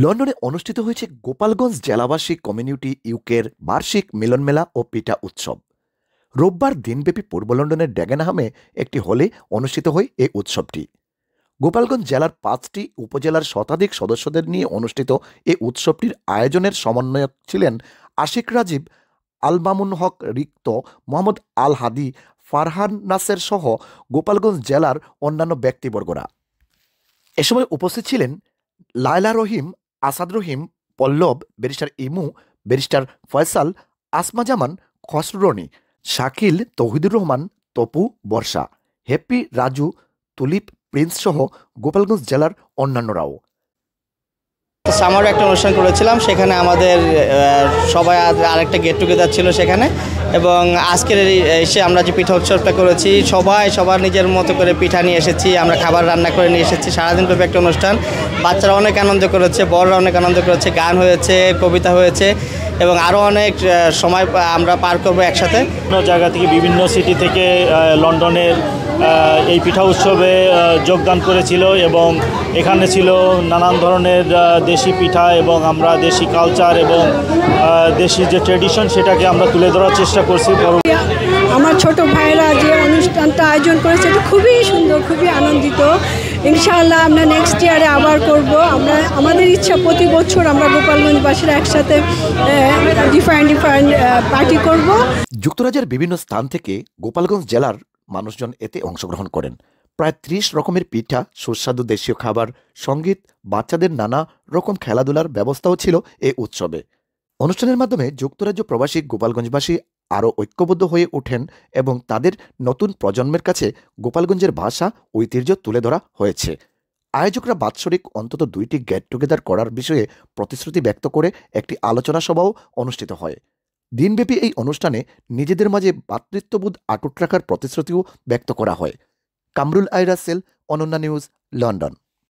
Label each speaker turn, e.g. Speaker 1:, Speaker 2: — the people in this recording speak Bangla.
Speaker 1: লন্ডনে অনুষ্ঠিত হয়েছে গোপালগঞ্জ জেলাবাসী কমিউনিটি ইউকের বার্ষিক মিলনমেলা ও পিঠা উৎসব। রোববার দিনব্যাপী পূর্ব লন্ডনের ড্যাগেনহামে একটি হলে অনুষ্ঠিত হয় এই উৎসবটি। গোপালগঞ্জ জেলার ৫টি উপজেলার শতাধিক সদস্যদের নিয়ে অনুষ্ঠিত এই উৎসবটির আয়োজনের সমন্বয়ক ছিলেন আশিক রাজীব, আল মামুন হক রিক্ত, মোহাম্মদ আল হাদি, ফারহান নাসের সহ গোপালগঞ্জ জেলার অন্যান্য ব্যক্তিবর্গরা। এ সময় উপস্থিত ছিলেন লায়লা রহিম, আসাদ রহিম, পল্লব, ব্যারিস্টার ইমু, ব্যারিস্টার ফয়সাল, আসমা জামান, খসরুরনি, শাকিল, তৌহিদুর রহমান, তপু, বর্ষা, হ্যাপি, রাজু, তুলিপ, প্রিন্স সহ গোপালগঞ্জ জেলার অন্যান্যরাও।
Speaker 2: সামারও একটা অনুষ্ঠান করেছিলাম, সেখানে আমাদের সবাই আরেকটা গেট টুগেদার ছিল সেখানে। এবং আজকের এসে আমরা যে পিঠা উৎসবটা করেছি, সবার নিজের মতো করে পিঠা নিয়ে এসেছি, আমরা খাবার রান্না করে নিয়ে এসেছি। সারাদিন ব্যাপী একটা অনুষ্ঠান, বাচ্চারা অনেক আনন্দ করেছে, বড়রা অনেক আনন্দ করেছে, গান হয়েছে, কবিতা হয়েছে এবং আরও অনেক সময় আমরা পার করবো একসাথে।
Speaker 3: বিভিন্ন জায়গা থেকে, বিভিন্ন সিটি থেকে লন্ডনের এই পিঠা উৎসবে যোগদান করেছিল এবং এখানে ছিল নানান ধরনের দেশি পিঠা এবং আমরা দেশি কালচার এবং দেশি যে ট্র্যাডিশন সেটাকে আমরা তুলে ধরার চেষ্টা করছি।
Speaker 4: আমার ছোট ভাইরা যে অনুষ্ঠানটা আয়োজন করেছে এটা খুবই সুন্দর, খুবই আনন্দিত। ইনশাআল্লাহ আমরা নেক্সট ইয়ারে আবার করব। আমাদের ইচ্ছা প্রতি বছর আমরা গোপালগঞ্জবাসীরা একসাথে ডিফারেন্ট পার্টি করব।
Speaker 1: যুক্তরাজ্যের বিভিন্ন স্থান থেকে গোপালগঞ্জ জেলার মানুষজন এতে অংশগ্রহণ করেন। প্রায় ৩০ রকমের পিঠা, সুস্বাদু দেশীয় খাবার, সঙ্গীত, বাচ্চাদের নানা রকম খেলাধুলার ব্যবস্থাও ছিল এ উৎসবে। অনুষ্ঠানের মাধ্যমে যুক্তরাজ্য প্রবাসী গোপালগঞ্জবাসী আরও ঐক্যবদ্ধ হয়ে ওঠেন এবং তাদের নতুন প্রজন্মের কাছে গোপালগঞ্জের ভাষা, ঐতিহ্য তুলে ধরা হয়েছে। আয়োজকরা বাৎসরিক অন্তত ২টি গেট টুগেদার করার বিষয়ে প্রতিশ্রুতি ব্যক্ত করে একটি আলোচনা সভাও অনুষ্ঠিত হয়। দিনব্যাপী এই অনুষ্ঠানে নিজেদের মাঝে ভ্রাতৃত্ববোধ অটুট রাখার প্রতিশ্রুতিও ব্যক্ত করা হয়। Kamrul I Rasel, Ananya news, London.